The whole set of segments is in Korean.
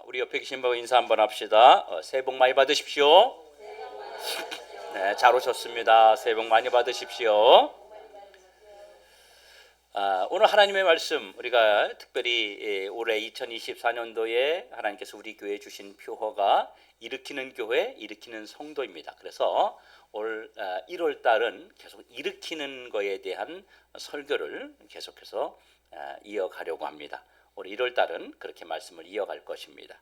우리 옆에 계신 분 인사 한번 합시다. 새해 복 많이 받으십시오. 네, 잘 오셨습니다. 새해 복 많이 받으십시오. 오늘 하나님의 말씀, 우리가 특별히 올해 2024년도에 하나님께서 우리 교회에 주신 표어가 일으키는 교회, 일으키는 성도입니다. 그래서 올 1월 달은 계속 일으키는 거에 대한 설교를 계속해서 이어가려고 합니다. 올 1월 달은 그렇게 말씀을 이어갈 것입니다.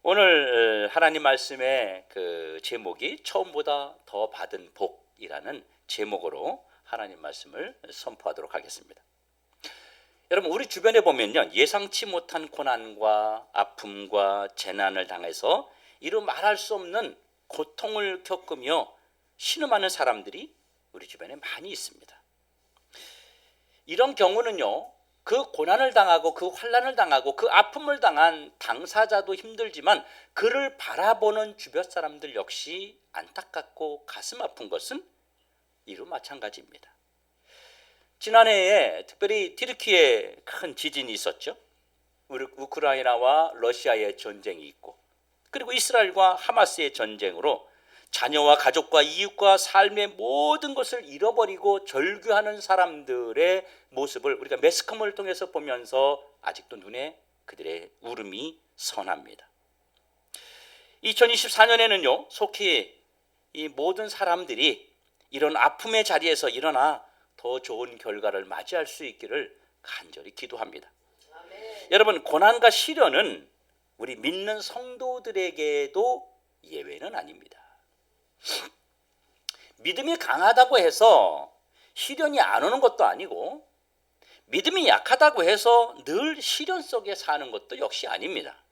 오늘 하나님 말씀의 그 제목이 처음보다 더 받은 복이라는 제목으로 하나님 말씀을 선포하도록 하겠습니다. 여러분, 우리 주변에 보면요, 예상치 못한 고난과 아픔과 재난을 당해서 이루 말할 수 없는 고통을 겪으며 신음하는 사람들이 우리 주변에 많이 있습니다. 이런 경우는요, 그 고난을 당하고 그 환난을 당하고 그 아픔을 당한 당사자도 힘들지만 그를 바라보는 주변 사람들 역시 안타깝고 가슴 아픈 것은 이로 마찬가지입니다. 지난해에 특별히 튀르키예에 큰 지진이 있었죠. 우크라이나와 러시아의 전쟁이 있고, 그리고 이스라엘과 하마스의 전쟁으로 자녀와 가족과 이웃과 삶의 모든 것을 잃어버리고 절규하는 사람들의 모습을 우리가 매스컴을 통해서 보면서 아직도 눈에 그들의 울음이 선합니다. 2024년에는요, 속히 이 모든 사람들이 이런 아픔의 자리에서 일어나 더 좋은 결과를 맞이할 수 있기를 간절히 기도합니다. 여러분, 고난과 시련은 우리 믿는 성도들에게도 예외는 아닙니다. 믿음이 강하다고 해서 시련이 안 오는 것도 아니고, 믿음이 약하다고 해서 늘 시련 속에 사는 것도 역시 아닙니다.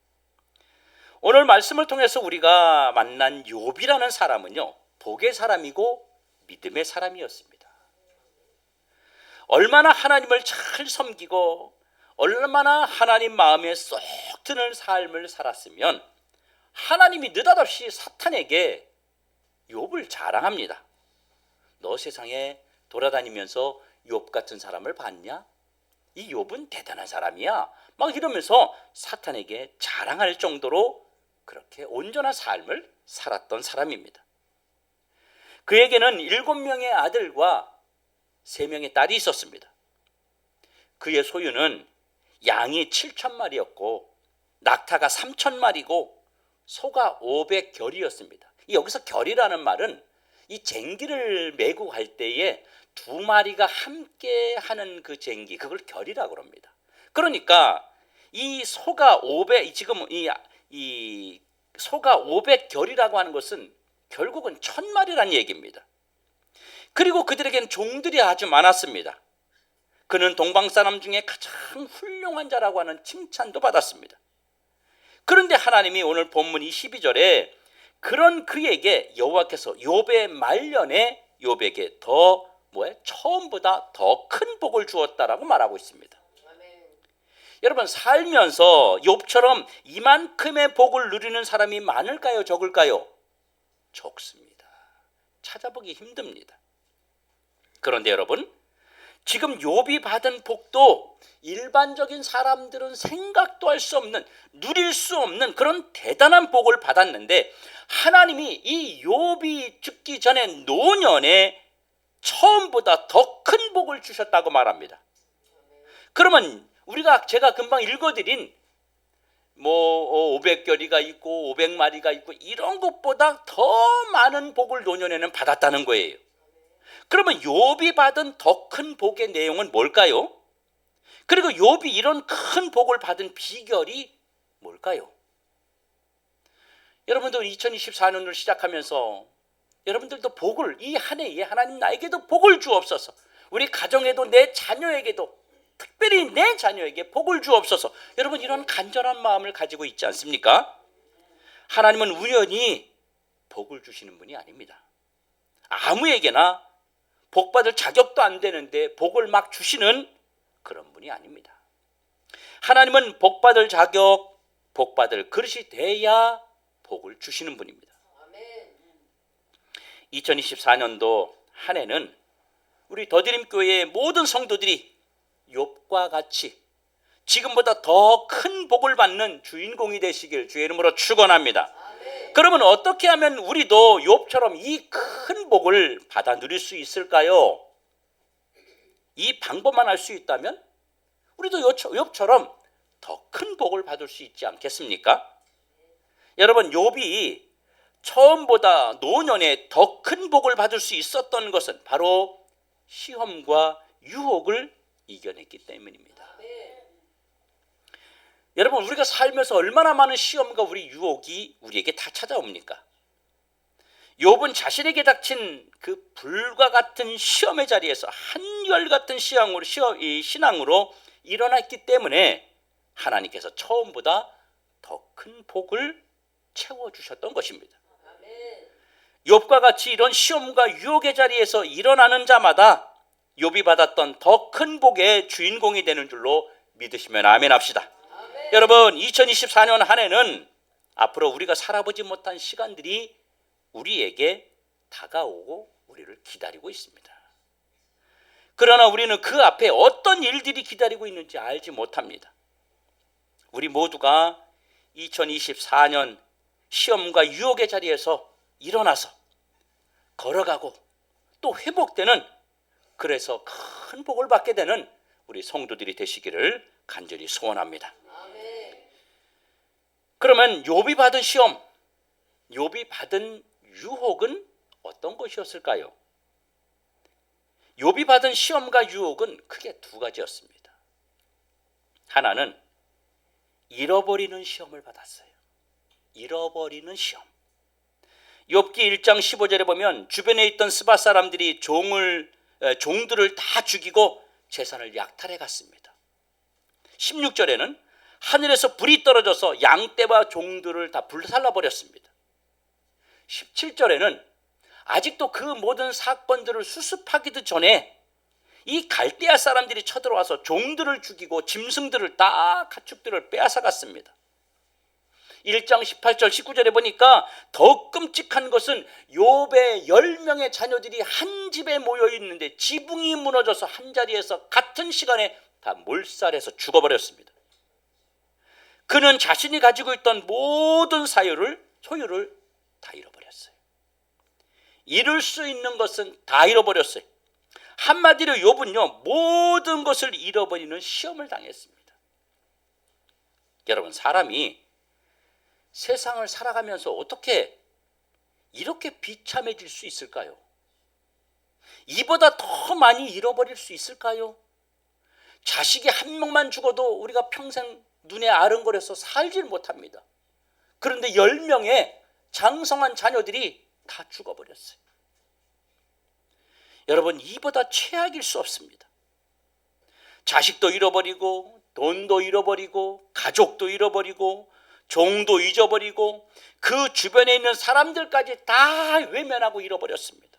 오늘 말씀을 통해서 우리가 만난 욥이라는 사람은요, 복의 사람이고 믿음의 사람이었습니다. 얼마나 하나님을 잘 섬기고 얼마나 하나님 마음에 쏙 드는 삶을 살았으면 하나님이 느닷없이 사탄에게 욥을 자랑합니다. 너 세상에 돌아다니면서 욥 같은 사람을 봤냐? 이 욥은 대단한 사람이야. 막 이러면서 사탄에게 자랑할 정도로 그렇게 온전한 삶을 살았던 사람입니다. 그에게는 7명의 아들과 3명의 딸이 있었습니다. 그의 소유는 양이 7,000마리였고 낙타가 3,000마리고 소가 500결이었습니다. 여기서 결이라는 말은 이 쟁기를 메고 갈 때에 2마리가 함께 하는 그 쟁기, 그걸 결이라고 합니다. 그러니까 이 소가 500, 지금 이 소가 500결이라고 하는 것은 결국은 1,000마리라는 얘기입니다. 그리고 그들에게는 종들이 아주 많았습니다. 그는 동방 사람 중에 가장 훌륭한 자라고 하는 칭찬도 받았습니다. 그런데 하나님이 오늘 본문 12절에 그런 그에게 여호와께서 욥의 말년에 욥에게 처음보다 더 큰 복을 주었다라고 말하고 있습니다. 여러분, 살면서 욥처럼 이만큼의 복을 누리는 사람이 많을까요, 적을까요? 적습니다. 찾아보기 힘듭니다. 그런데 여러분, 지금 욥이 받은 복도 일반적인 사람들은 생각도 할 수 없는, 누릴 수 없는 그런 대단한 복을 받았는데 하나님이 이 욥이 죽기 전에 노년에 처음보다 더 큰 복을 주셨다고 말합니다. 그러면 제가 금방 읽어드린 500결이가 있고 500마리가 있고 이런 것보다 더 많은 복을 노년에는 받았다는 거예요. 그러면 욥이 받은 더 큰 복의 내용은 뭘까요? 그리고 욥이 이런 큰 복을 받은 비결이 뭘까요? 여러분들 2024년을 시작하면서 여러분들도 복을, 이 한 해에 하나님 나에게도 복을 주옵소서, 우리 가정에도 내 자녀에게도, 특별히 내 자녀에게 복을 주옵소서, 여러분 이런 간절한 마음을 가지고 있지 않습니까? 하나님은 우연히 복을 주시는 분이 아닙니다. 아무에게나 복받을 자격도 안 되는데 복을 막 주시는 그런 분이 아닙니다. 하나님은 복받을 자격, 복받을 그릇이 돼야 복을 주시는 분입니다. 2024년도 한 해는 우리 더드림 교회의 모든 성도들이 욥과 같이 지금보다 더 큰 복을 받는 주인공이 되시길 주의 이름으로 축원합니다. 그러면 어떻게 하면 우리도 욥처럼 이 큰 복을 받아 누릴 수 있을까요? 이 방법만 알 수 있다면 우리도 욥처럼 더 큰 복을 받을 수 있지 않겠습니까? 여러분, 욥이 처음보다 노년에 더 큰 복을 받을 수 있었던 것은 바로 시험과 유혹을 이겨냈기 때문입니다. 여러분, 우리가 살면서 얼마나 많은 시험과 우리 유혹이 우리에게 다 찾아옵니까? 욥은 자신에게 닥친 그 불과 같은 시험의 자리에서 한결같은 신앙으로 일어났기 때문에 하나님께서 처음보다 더 큰 복을 채워주셨던 것입니다. 욥과 같이 이런 시험과 유혹의 자리에서 일어나는 자마다 욥이 받았던 더 큰 복의 주인공이 되는 줄로 믿으시면 아멘 합시다. 여러분, 2024년 한 해는 앞으로 우리가 살아보지 못한 시간들이 우리에게 다가오고 우리를 기다리고 있습니다. 그러나 우리는 그 앞에 어떤 일들이 기다리고 있는지 알지 못합니다. 우리 모두가 2024년 시험과 유혹의 자리에서 일어나서 걸어가고 또 회복되는, 그래서 큰 복을 받게 되는 우리 성도들이 되시기를 간절히 소원합니다. 그러면 욥이 받은 시험, 욥이 받은 유혹은 어떤 것이었을까요? 욥이 받은 시험과 유혹은 크게 두 가지였습니다. 하나는 잃어버리는 시험을 받았어요. 잃어버리는 시험. 욥기 1장 15절에 보면 주변에 있던 스바 사람들이 종들을 다 죽이고 재산을 약탈해 갔습니다. 16절에는 하늘에서 불이 떨어져서 양떼와 종들을 다 불살라 버렸습니다. 17절에는 아직도 그 모든 사건들을 수습하기도 전에 이 갈대아 사람들이 쳐들어와서 종들을 죽이고 짐승들을 다 가축들을 빼앗아 갔습니다. 1장 18절 19절에 보니까 더욱 끔찍한 것은 욥의 10명의 자녀들이 한 집에 모여 있는데 지붕이 무너져서 한 자리에서 같은 시간에 다 몰살해서 죽어버렸습니다. 그는 자신이 가지고 있던 모든 소유를 다 잃어버렸어요. 잃을 수 있는 것은 다 잃어버렸어요. 한마디로 욥은요, 모든 것을 잃어버리는 시험을 당했습니다. 여러분, 사람이 세상을 살아가면서 어떻게 이렇게 비참해질 수 있을까요? 이보다 더 많이 잃어버릴 수 있을까요? 자식이 한 명만 죽어도 우리가 평생 눈에 아른거려서 살질 못합니다. 그런데 10명의 장성한 자녀들이 다 죽어버렸어요. 여러분, 이보다 최악일 수 없습니다. 자식도 잃어버리고 돈도 잃어버리고 가족도 잃어버리고 종도 잊어버리고 그 주변에 있는 사람들까지 다 외면하고 잃어버렸습니다.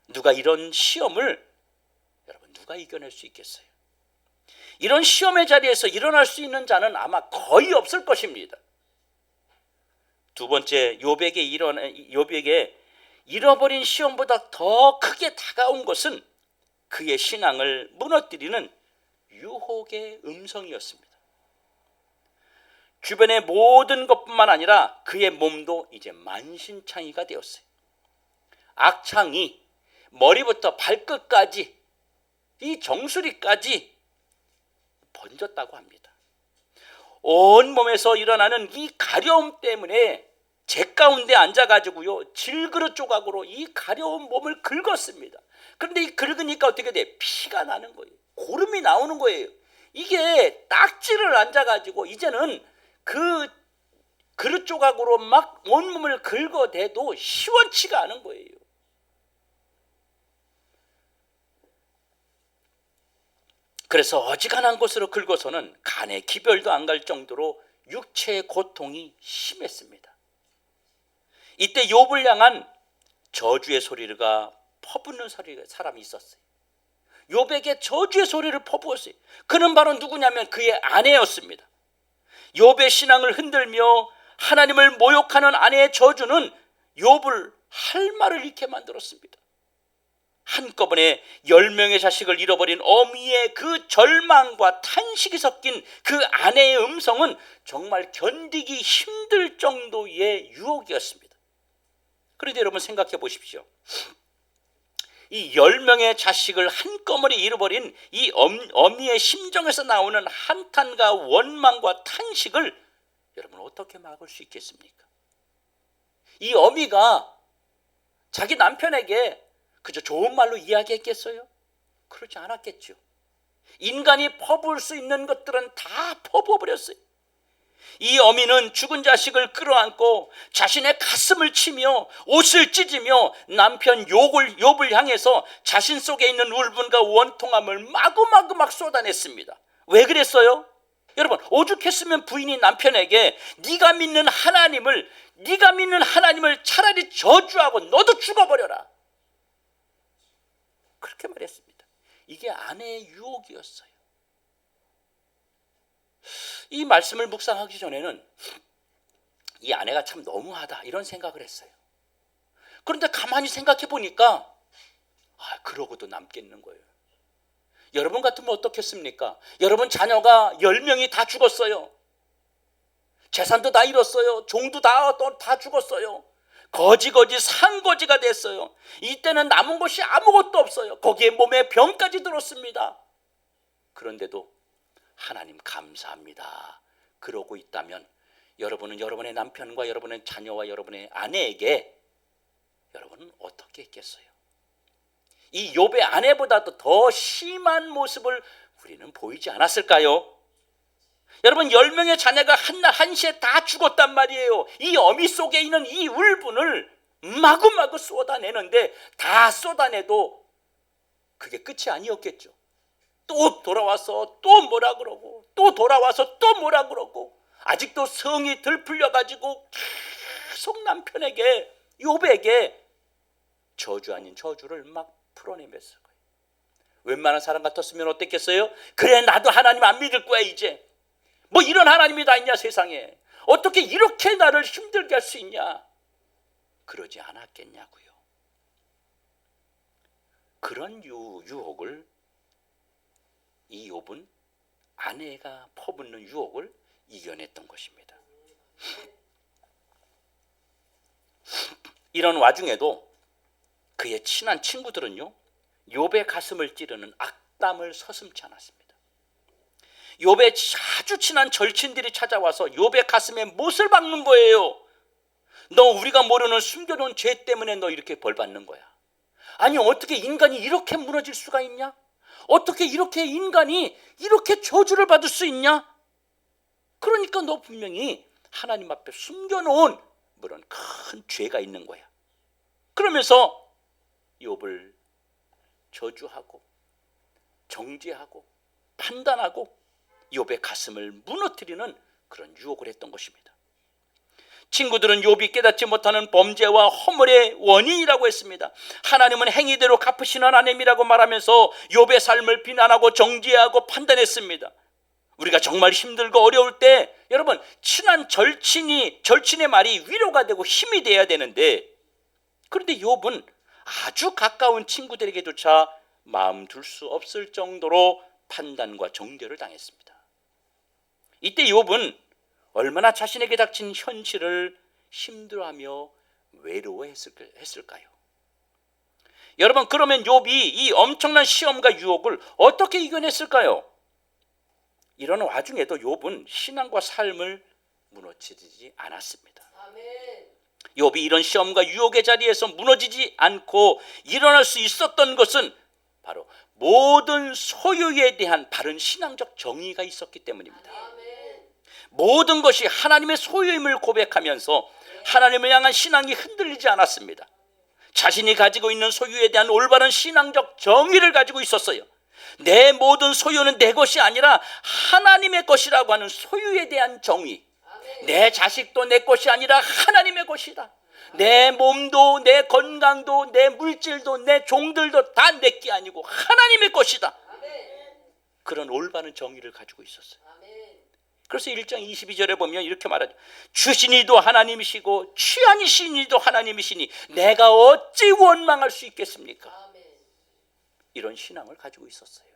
누가 이런 시험을, 여러분, 누가 이겨낼 수 있겠어요? 이런 시험의 자리에서 일어날 수 있는 자는 아마 거의 없을 것입니다. 두 번째, 욥에게 잃어버린 시험보다 더 크게 다가온 것은 그의 신앙을 무너뜨리는 유혹의 음성이었습니다. 주변의 모든 것뿐만 아니라 그의 몸도 이제 만신창이가 되었어요. 악창이 머리부터 발끝까지, 이 정수리까지 번졌다고 합니다. 온몸에서 일어나는 이 가려움 때문에 제 가운데 앉아가지고요, 질그릇 조각으로 이 가려운 몸을 긁었습니다. 그런데 이 긁으니까 어떻게 돼? 피가 나는 거예요. 고름이 나오는 거예요. 이게 딱지를 앉아가지고 이제는 그 그릇 조각으로 막 온몸을 긁어대도 시원치가 않은 거예요. 그래서 어지간한 곳으로 긁어서는 간에 기별도 안 갈 정도로 육체의 고통이 심했습니다. 이때 욥을 향한 저주의 소리가 퍼붓는 사람이 있었어요. 욥에게 저주의 소리를 퍼부었어요. 그는 바로 누구냐면 그의 아내였습니다. 욥의 신앙을 흔들며 하나님을 모욕하는 아내의 저주는 욥을 할 말을 잃게 만들었습니다. 한꺼번에 10명의 자식을 잃어버린 어미의 그 절망과 탄식이 섞인 그 아내의 음성은 정말 견디기 힘들 정도의 유혹이었습니다. 그런데 여러분 생각해 보십시오. 이 10명의 자식을 한꺼번에 잃어버린 이 어미의 심정에서 나오는 한탄과 원망과 탄식을 여러분 어떻게 막을 수 있겠습니까? 이 어미가 자기 남편에게 그저 좋은 말로 이야기했겠어요? 그러지 않았겠죠. 인간이 퍼부을 수 있는 것들은 다 퍼부어버렸어요. 이 어미는 죽은 자식을 끌어안고 자신의 가슴을 치며 옷을 찢으며 남편 욥을 향해서 자신 속에 있는 울분과 원통함을 마구마구 막 쏟아냈습니다. 왜 그랬어요? 여러분, 오죽했으면 부인이 남편에게 네가 믿는 하나님을 차라리 저주하고 너도 죽어버려라, 그렇게 말했습니다. 이게 아내의 유혹이었어요. 이 말씀을 묵상하기 전에는 이 아내가 참 너무하다 이런 생각을 했어요. 그런데 가만히 생각해 보니까 그러고도 남겠는 거예요. 여러분 같으면 어떻겠습니까? 여러분 자녀가 10명이 다 죽었어요. 재산도 다 잃었어요. 종도 다 죽었어요. 거지 상거지가 됐어요. 이때는 남은 것이 아무것도 없어요. 거기에 몸에 병까지 들었습니다. 그런데도 하나님 감사합니다, 그러고 있다면 여러분은 여러분의 남편과 여러분의 자녀와 여러분의 아내에게 여러분은 어떻게 했겠어요? 이 욥의 아내보다도 더 심한 모습을 우리는 보이지 않았을까요? 여러분, 10명의 자녀가 한시에 다 죽었단 말이에요. 이 어미 속에 있는 이 울분을 마구마구 쏟아내는데 다 쏟아내도 그게 끝이 아니었겠죠. 또 돌아와서 또 뭐라 그러고, 또 돌아와서 또 뭐라 그러고, 아직도 성이 들풀려가지고 계속 남편에게, 욥에게 저주 아닌 저주를 막 풀어내면서, 웬만한 사람 같았으면 어땠겠어요? 그래, 나도 하나님 안 믿을 거야 이제. 뭐 이런 하나님이 다 있냐 세상에. 어떻게 이렇게 나를 힘들게 할 수 있냐. 그러지 않았겠냐고요. 그런 유혹을 이 욥은 아내가 퍼붓는 유혹을 이겨냈던 것입니다. 이런 와중에도 그의 친한 친구들은요, 욥의 가슴을 찌르는 악담을 서슴지 않았습니다. 욥의 아주 친한 절친들이 찾아와서 욥의 가슴에 못을 박는 거예요. 너 우리가 모르는 숨겨놓은 죄 때문에 너 이렇게 벌 받는 거야. 아니, 어떻게 인간이 이렇게 무너질 수가 있냐? 어떻게 이렇게 인간이 이렇게 저주를 받을 수 있냐? 그러니까 너 분명히 하나님 앞에 숨겨놓은 그런 큰 죄가 있는 거야. 그러면서 욥을 저주하고 정죄하고 판단하고 욥의 가슴을 무너뜨리는 그런 유혹을 했던 것입니다. 친구들은 욥이 깨닫지 못하는 범죄와 허물의 원인이라고 했습니다. 하나님은 행위대로 갚으시는 하나님이라고 말하면서 욥의 삶을 비난하고 정죄하고 판단했습니다. 우리가 정말 힘들고 어려울 때 여러분, 친한 절친의 말이 위로가 되고 힘이 돼야 되는데, 그런데 욥은 아주 가까운 친구들에게조차 마음 둘 수 없을 정도로 판단과 정죄를 당했습니다. 이때 욥은 얼마나 자신에게 닥친 현실을 힘들어하며 외로워했을까요? 여러분, 그러면 욥이 이 엄청난 시험과 유혹을 어떻게 이겨냈을까요? 이런 와중에도 욥은 신앙과 삶을 무너뜨리지 않았습니다. 욥이 이런 시험과 유혹의 자리에서 무너지지 않고 일어날 수 있었던 것은 바로 모든 소유에 대한 바른 신앙적 정의가 있었기 때문입니다. 모든 것이 하나님의 소유임을 고백하면서 하나님을 향한 신앙이 흔들리지 않았습니다. 자신이 가지고 있는 소유에 대한 올바른 신앙적 정의를 가지고 있었어요. 내 모든 소유는 내 것이 아니라 하나님의 것이라고 하는 소유에 대한 정의. 내 자식도 내 것이 아니라 하나님의 것이다. 내 몸도 내 건강도 내 물질도 내 종들도 다 내 게 아니고 하나님의 것이다. 그런 올바른 정의를 가지고 있었어요. 그래서 1장 22절에 보면 이렇게 말하죠. 주시니도 하나님이시고 취하시니도 하나님이시니 내가 어찌 원망할 수 있겠습니까? 이런 신앙을 가지고 있었어요.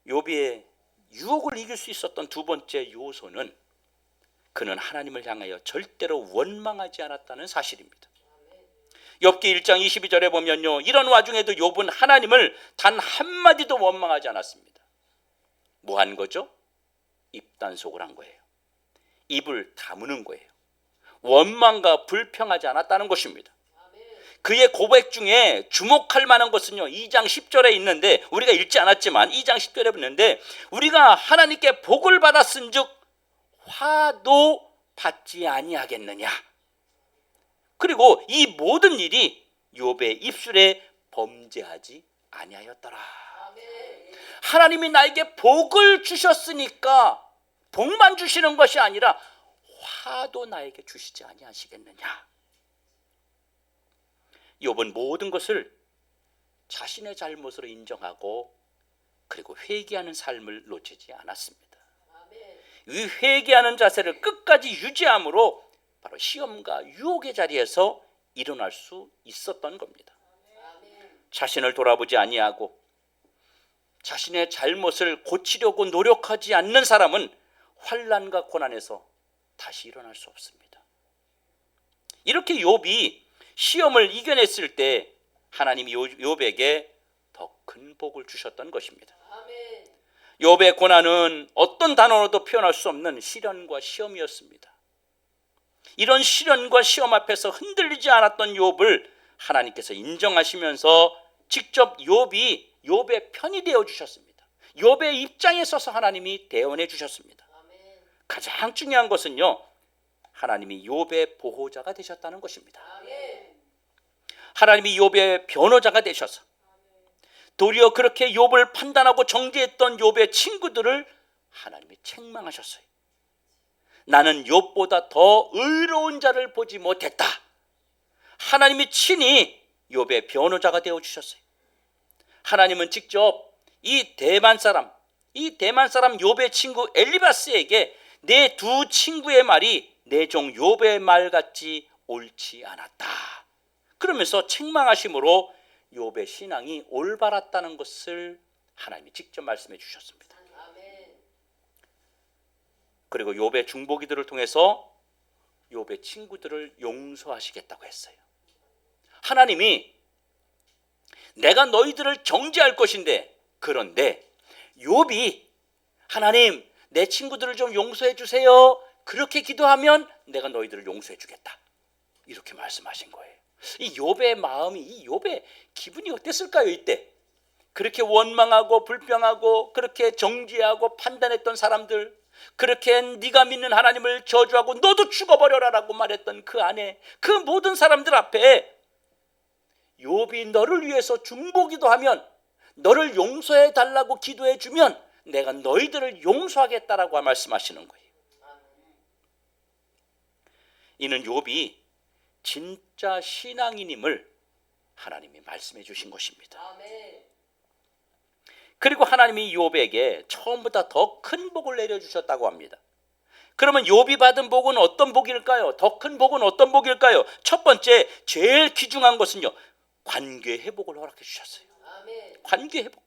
욥의 유혹을 이길 수 있었던 두 번째 요소는 그는 하나님을 향하여 절대로 원망하지 않았다는 사실입니다. 욥기 1장 22절에 보면요, 이런 와중에도 욥은 하나님을 단 한마디도 원망하지 않았습니다. 뭐 한 거죠? 입단속을 한 거예요. 입을 다무는 거예요. 원망과 불평하지 않았다는 것입니다. 그의 고백 중에 주목할 만한 것은요, 2장 10절에 있는데, 우리가 읽지 않았지만 2장 10절에 있는데, 우리가 하나님께 복을 받았은 즉 화도 받지 아니하겠느냐. 그리고 이 모든 일이 욥의 입술에 범죄하지 아니하였더라. 하나님이 나에게 복을 주셨으니까 복만 주시는 것이 아니라 화도 나에게 주시지 아니하시겠느냐. 욥은 모든 것을 자신의 잘못으로 인정하고 그리고 회개하는 삶을 놓치지 않았습니다. 이 회개하는 자세를 끝까지 유지함으로 바로 시험과 유혹의 자리에서 일어날 수 있었던 겁니다. 자신을 돌아보지 아니하고 자신의 잘못을 고치려고 노력하지 않는 사람은 환난과 고난에서 다시 일어날 수 없습니다. 이렇게 욥이 시험을 이겨냈을 때 하나님이 욥에게 더 큰 복을 주셨던 것입니다. 욥의 고난은 어떤 단어로도 표현할 수 없는 시련과 시험이었습니다. 이런 시련과 시험 앞에서 흔들리지 않았던 욥을 하나님께서 인정하시면서 직접 욥의 편이 되어 주셨습니다. 욥의 입장에 서서 하나님이 대언해 주셨습니다. 가장 중요한 것은요, 하나님이 욥의 보호자가 되셨다는 것입니다. 하나님이 욥의 변호자가 되셔서 도리어 그렇게 욥을 판단하고 정죄했던 욥의 친구들을 하나님이 책망하셨어요. 나는 욥보다 더 의로운 자를 보지 못했다. 하나님이 친히 욥의 변호자가 되어 주셨어요. 하나님은 직접 이 대만 사람 욥의 친구 엘리바스에게 내 두 친구의 말이 내 종 욥의 말 같지 옳지 않았다. 그러면서 책망하심으로 욥의 신앙이 올바랐다는 것을 하나님이 직접 말씀해 주셨습니다. 그리고 욥의 중보기들을 통해서 욥의 친구들을 용서하시겠다고 했어요. 하나님이 내가 너희들을 정죄할 것인데, 그런데 욥이 하나님 내 친구들을 좀 용서해 주세요, 그렇게 기도하면 내가 너희들을 용서해 주겠다, 이렇게 말씀하신 거예요. 이 욥의 마음이, 이 욥의 기분이 어땠을까요? 이때 그렇게 원망하고 불평하고 그렇게 정죄하고 판단했던 사람들, 그렇게 네가 믿는 하나님을 저주하고 너도 죽어버려라라고 말했던 그 안에 그 모든 사람들 앞에 욥이 너를 위해서 중보기도 하면, 너를 용서해 달라고 기도해 주면 내가 너희들을 용서하겠다라고 말씀하시는 거예요. 이는 욥이 진짜 신앙인임을 하나님이 말씀해 주신 것입니다. 그리고 하나님이 욥에게 처음보다 더 큰 복을 내려주셨다고 합니다. 그러면 욥이 받은 복은 어떤 복일까요? 더 큰 복은 어떤 복일까요? 첫 번째, 제일 귀중한 것은요, 관계 회복을 허락해 주셨어요. 관계 회복.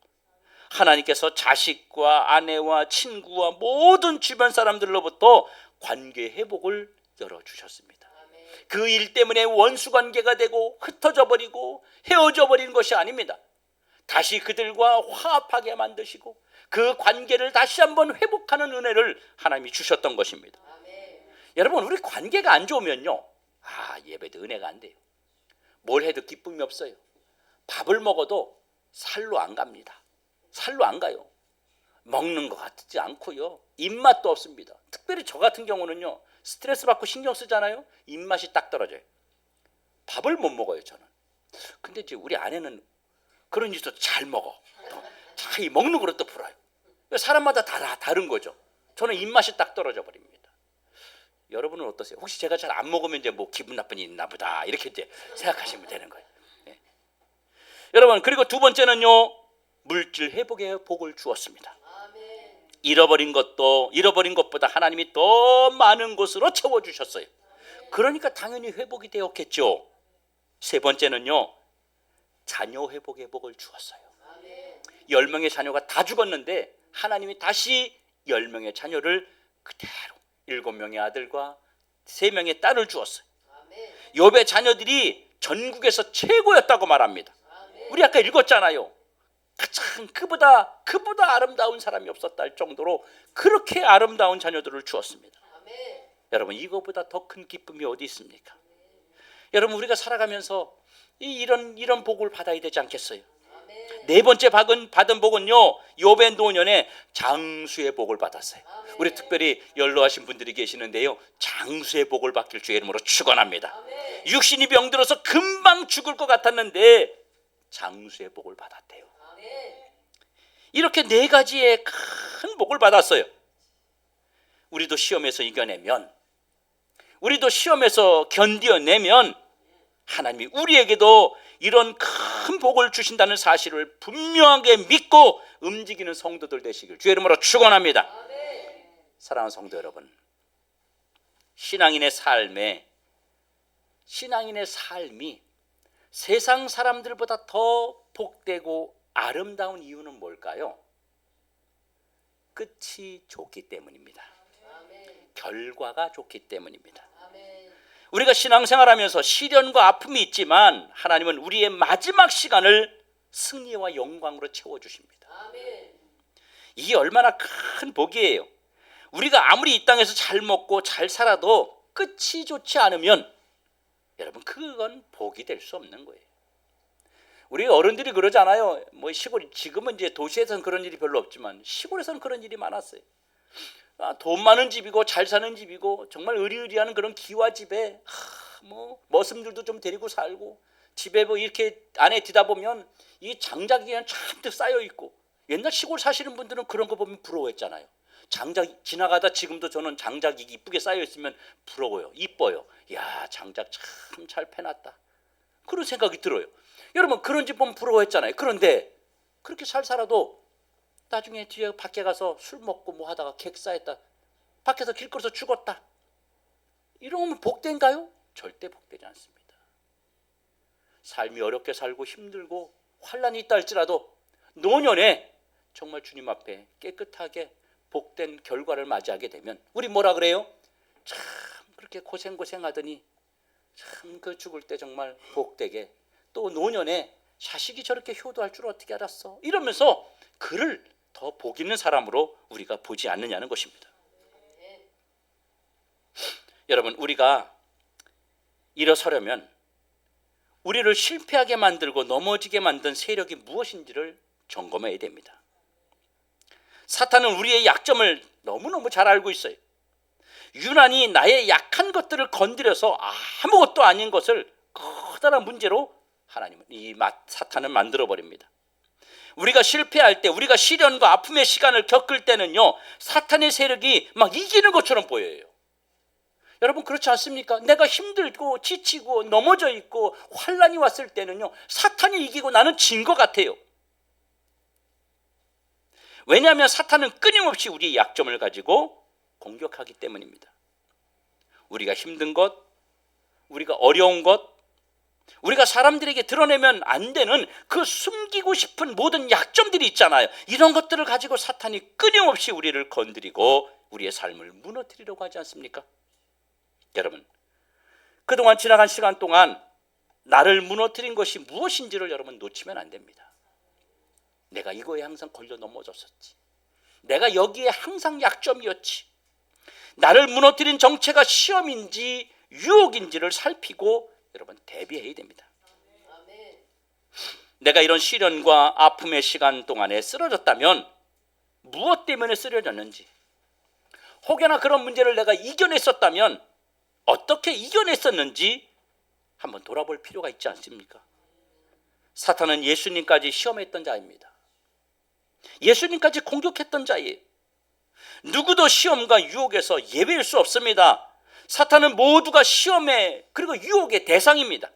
하나님께서 자식과 아내와 친구와 모든 주변 사람들로부터 관계 회복을 열어주셨습니다. 그 일 때문에 원수 관계가 되고 흩어져 버리고 헤어져 버리는 것이 아닙니다. 다시 그들과 화합하게 만드시고 그 관계를 다시 한번 회복하는 은혜를 하나님이 주셨던 것입니다. 여러분, 우리 관계가 안 좋으면요, 예배도 은혜가 안 돼요. 뭘 해도 기쁨이 없어요. 밥을 먹어도 살로 안 갑니다. 살로 안 가요. 먹는 것 같지 않고요, 입맛도 없습니다. 특별히 저 같은 경우는요, 스트레스 받고 신경 쓰잖아요. 입맛이 딱 떨어져요. 밥을 못 먹어요, 저는. 근데 이제 우리 아내는 그런 일도 잘 먹어. 이 먹는 거로 또 풀어요. 사람마다 다른 거죠. 저는 입맛이 딱 떨어져 버립니다. 여러분은 어떠세요? 혹시 제가 잘 안 먹으면 이제 뭐 기분 나쁜 일이 있나 보다, 이렇게 이제 생각하시면 되는 거예요. 네. 여러분, 그리고 두 번째는요, 물질 회복의 복을 주었습니다. 잃어버린 것보다 하나님이 더 많은 것으로 채워주셨어요. 그러니까 당연히 회복이 되었겠죠. 세 번째는요, 자녀 회복의 복을 주었어요. 10명의 자녀가 다 죽었는데 하나님이 다시 10명의 자녀를 그대로 7명의 아들과 3명의 딸을 주었어요. 욥의 자녀들이 전국에서 최고였다고 말합니다. 우리 아까 읽었잖아요. 가장 그보다 아름다운 사람이 없었다 할 정도로 그렇게 아름다운 자녀들을 주었습니다. 여러분, 이거보다 더 큰 기쁨이 어디 있습니까? 여러분, 우리가 살아가면서 이런 복을 받아야 되지 않겠어요? 네 번째 받은 복은요, 욥의 노년에 장수의 복을 받았어요. 우리 특별히 연로하신 분들이 계시는데요, 장수의 복을 받길 주의 이름으로 축원합니다. 육신이 병들어서 금방 죽을 것 같았는데 장수의 복을 받았대요. 이렇게 4가지의 큰 복을 받았어요. 우리도 시험에서 이겨내면, 우리도 시험에서 견뎌내면 하나님이 우리에게도 이런 큰 복을 주신다는 사실을 분명하게 믿고 움직이는 성도들 되시길 주의 이름으로 축원합니다. 사랑하는 성도 여러분, 신앙인의 삶이 세상 사람들보다 더 복되고 아름다운 이유는 뭘까요? 끝이 좋기 때문입니다. 결과가 좋기 때문입니다. 우리가 신앙생활하면서 시련과 아픔이 있지만 하나님은 우리의 마지막 시간을 승리와 영광으로 채워주십니다. 이게 얼마나 큰 복이에요. 우리가 아무리 이 땅에서 잘 먹고 잘 살아도 끝이 좋지 않으면 여러분, 그건 복이 될 수 없는 거예요. 우리 어른들이 그러잖아요. 뭐 시골, 지금은 이제 도시에서는 그런 일이 별로 없지만 시골에서는 그런 일이 많았어요. 돈 많은 집이고 잘 사는 집이고 정말 의리의리한 그런 기와집에 뭐 머슴들도 좀 데리고 살고 집에 뭐 이렇게 안에 뒤다보면 이 장작이 그냥 잔뜩 쌓여 있고, 옛날 시골 사시는 분들은 그런 거 보면 부러워했잖아요. 장작 지나가다 지금도 저는 장작이 이쁘게 쌓여 있으면 부러워요. 이뻐요. 야, 장작 참 잘 패놨다, 그런 생각이 들어요. 여러분, 그런 집 보면 부러워했잖아요. 그런데 그렇게 잘 살아도 나중에 뒤에 밖에 가서 술 먹고 뭐 하다가 객사했다, 밖에서 길거리에서 죽었다, 이러면 복된가요? 절대 복되지 않습니다. 삶이 어렵게 살고 힘들고 환난이 있다 할지라도 노년에 정말 주님 앞에 깨끗하게 복된 결과를 맞이하게 되면 우리 뭐라 그래요? 참 그렇게 고생하더니 참 그 죽을 때 정말 복되게, 또 노년에 자식이 저렇게 효도할 줄 어떻게 알았어, 이러면서 그를 더 복 있는 사람으로 우리가 보지 않느냐는 것입니다. 여러분, 우리가 일어서려면 우리를 실패하게 만들고 넘어지게 만든 세력이 무엇인지를 점검해야 됩니다. 사탄은 우리의 약점을 너무너무 잘 알고 있어요. 유난히 나의 약한 것들을 건드려서 아무것도 아닌 것을 커다란 문제로 하나님은 사탄은 만들어버립니다. 우리가 실패할 때, 우리가 시련과 아픔의 시간을 겪을 때는요, 사탄의 세력이 막 이기는 것처럼 보여요. 여러분, 그렇지 않습니까? 내가 힘들고 지치고 넘어져 있고 환난이 왔을 때는요, 사탄이 이기고 나는 진 것 같아요. 왜냐하면 사탄은 끊임없이 우리의 약점을 가지고 공격하기 때문입니다. 우리가 힘든 것, 우리가 어려운 것, 우리가 사람들에게 드러내면 안 되는 그 숨기고 싶은 모든 약점들이 있잖아요. 이런 것들을 가지고 사탄이 끊임없이 우리를 건드리고 우리의 삶을 무너뜨리려고 하지 않습니까? 여러분, 그동안 지나간 시간 동안 나를 무너뜨린 것이 무엇인지를 여러분 놓치면 안 됩니다. 내가 이거에 항상 걸려 넘어졌었지, 내가 여기에 항상 약점이었지, 나를 무너뜨린 정체가 시험인지 유혹인지를 살피고 여러분 대비해야 됩니다. 내가 이런 시련과 아픔의 시간 동안에 쓰러졌다면 무엇 때문에 쓰러졌는지, 혹여나 그런 문제를 내가 이겨냈었다면 어떻게 이겨냈었는지 한번 돌아볼 필요가 있지 않습니까? 사탄은 예수님까지 시험했던 자입니다. 예수님까지 공격했던 자예요. 누구도 시험과 유혹에서 예외일 수 없습니다. 사탄은 모두가 시험의 그리고 유혹의 대상입니다.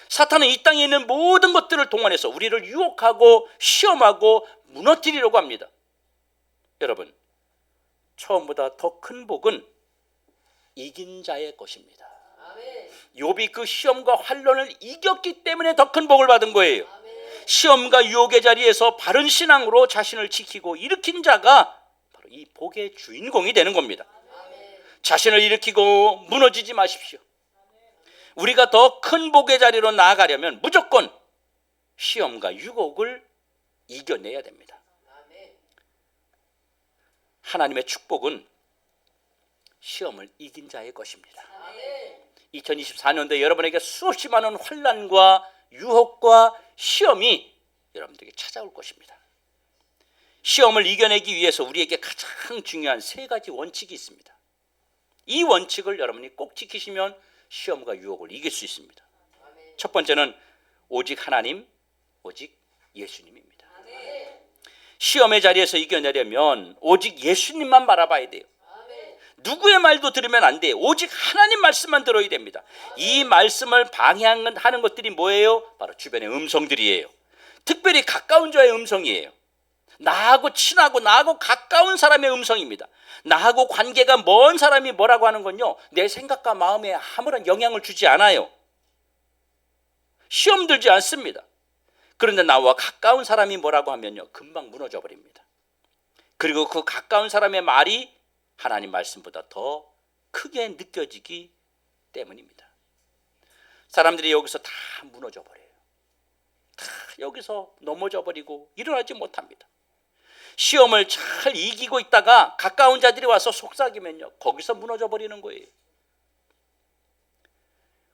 사탄은 이 땅에 있는 모든 것들을 동원해서 우리를 유혹하고 시험하고 무너뜨리려고 합니다. 여러분, 처음보다 더 큰 복은 이긴 자의 것입니다. 욥이 그 시험과 환난을 이겼기 때문에 더 큰 복을 받은 거예요. 시험과 유혹의 자리에서 바른 신앙으로 자신을 지키고 일으킨 자가 바로 이 복의 주인공이 되는 겁니다. 자신을 일으키고 무너지지 마십시오. 우리가 더 큰 복의 자리로 나아가려면 무조건 시험과 유혹을 이겨내야 됩니다. 하나님의 축복은 시험을 이긴 자의 것입니다. 2024년도에 여러분에게 수없이 많은 환난과 유혹과 시험이 여러분들에게 찾아올 것입니다. 시험을 이겨내기 위해서 우리에게 가장 중요한 세 가지 원칙이 있습니다. 이 원칙을 여러분이 꼭 지키시면 시험과 유혹을 이길 수 있습니다. 첫 번째는 오직 하나님, 오직 예수님입니다. 시험의 자리에서 이겨내려면 오직 예수님만 바라봐야 돼요. 누구의 말도 들으면 안 돼요. 오직 하나님 말씀만 들어야 됩니다. 이 말씀을 방해하는 것들이 뭐예요? 바로 주변의 음성들이에요. 특별히 가까운 자의 음성이에요. 나하고 친하고 나하고 가까운 사람의 음성입니다. 나하고 관계가 먼 사람이 뭐라고 하는 건요, 내 생각과 마음에 아무런 영향을 주지 않아요. 시험 들지 않습니다. 그런데 나와 가까운 사람이 뭐라고 하면요, 금방 무너져 버립니다. 그리고 그 가까운 사람의 말이 하나님 말씀보다 더 크게 느껴지기 때문입니다. 사람들이 여기서 다 무너져 버려요. 다 여기서 넘어져 버리고 일어나지 못합니다. 시험을 잘 이기고 있다가 가까운 자들이 와서 속삭이면요, 거기서 무너져 버리는 거예요.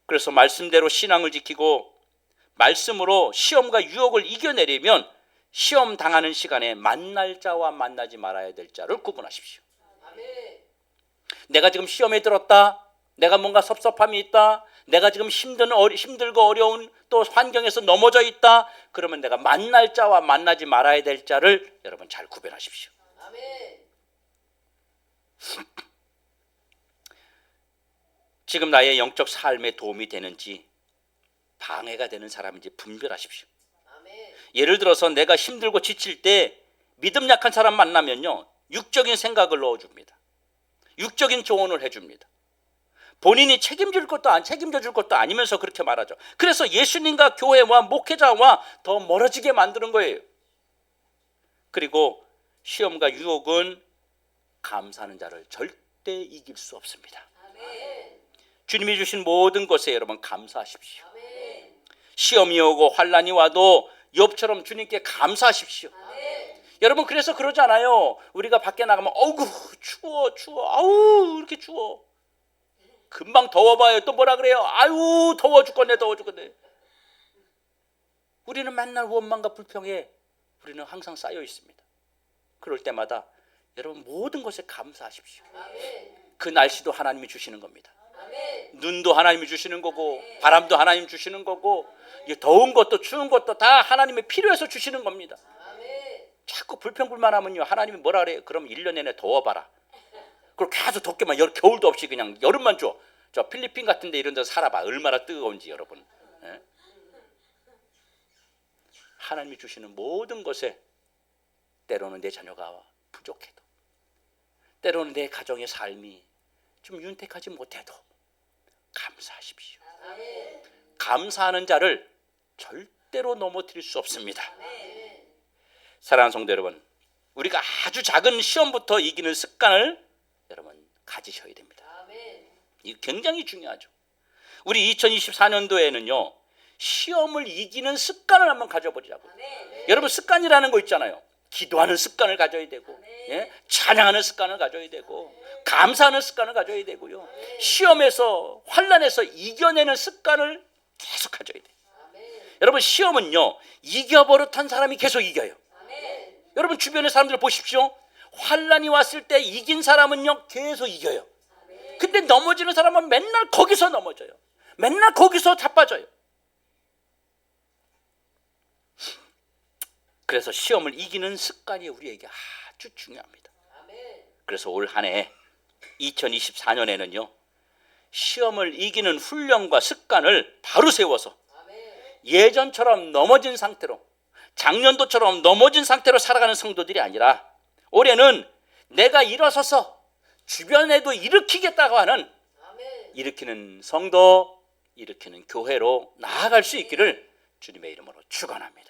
그래서 말씀대로 신앙을 지키고 말씀으로 시험과 유혹을 이겨내려면 시험 당하는 시간에 만날 자와 만나지 말아야 될 자를 구분하십시오. 내가 지금 시험에 들었다, 내가 뭔가 섭섭함이 있다, 내가 지금 힘들고 어려운 또 환경에서 넘어져 있다, 그러면 내가 만날 자와 만나지 말아야 될 자를 여러분 잘 구별하십시오. 지금 나의 영적 삶에 도움이 되는지 방해가 되는 사람인지 분별하십시오. 예를 들어서 내가 힘들고 지칠 때 믿음 약한 사람 만나면요, 육적인 생각을 넣어줍니다. 육적인 조언을 해줍니다. 본인이 책임져 줄 것도 아니면서 그렇게 말하죠. 그래서 예수님과 교회와 목회자와 더 멀어지게 만드는 거예요. 그리고 시험과 유혹은 감사하는 자를 절대 이길 수 없습니다. 주님이 주신 모든 것에 여러분 감사하십시오. 시험이 오고 환난이 와도 욥처럼 주님께 감사하십시오. 여러분, 그래서 그러잖아요. 우리가 밖에 나가면 어우 추워 아우 이렇게 추워, 금방 더워봐요. 또 뭐라 그래요? 아유 더워 죽겠네. 우리는 맨날 원망과 불평에 우리는 항상 쌓여 있습니다. 그럴 때마다 여러분 모든 것에 감사하십시오. 그 날씨도 하나님이 주시는 겁니다. 눈도 하나님이 주시는 거고 바람도 하나님 주시는 거고 더운 것도 추운 것도 다 하나님의 필요해서 주시는 겁니다. 자꾸 불평불만하면요, 하나님이 뭐라 그래요? 그럼 1년 내내 더워봐라. 그리고 계속 덥게만, 겨울도 없이 그냥 여름만 줘. 저 필리핀 같은 데 이런 데서 살아봐. 얼마나 뜨거운지 여러분. 예? 하나님이 주시는 모든 것에 때로는 내 자녀가 부족해도, 때로는 내 가정의 삶이 좀 윤택하지 못해도 감사하십시오. 감사하는 자를 절대로 넘어뜨릴 수 없습니다. 사랑하는 성도 여러분, 우리가 아주 작은 시험부터 이기는 습관을 여러분 가지셔야 됩니다. 이게 굉장히 중요하죠. 우리 2024년도에는요 시험을 이기는 습관을 한번 가져보자고요. 여러분, 습관이라는 거 있잖아요. 기도하는 습관을 가져야 되고, 예? 찬양하는 습관을 가져야 되고, 감사하는 습관을 가져야 되고요. 시험에서 환난에서 이겨내는 습관을 계속 가져야 돼요. 여러분, 시험은요 이겨버릇한 사람이 계속 이겨요. 여러분 주변의 사람들 보십시오. 환난이 왔을 때 이긴 사람은요 계속 이겨요. 근데 넘어지는 사람은 맨날 거기서 넘어져요. 맨날 거기서 자빠져요. 그래서 시험을 이기는 습관이 우리에게 아주 중요합니다. 그래서 올 한 해 2024년에는요 시험을 이기는 훈련과 습관을 바로 세워서 예전처럼 넘어진 상태로, 작년도처럼 넘어진 상태로 살아가는 성도들이 아니라 올해는 내가 일어서서 주변에도 일으키겠다고 하는, 일으키는 성도, 일으키는 교회로 나아갈 수 있기를 주님의 이름으로 축원합니다.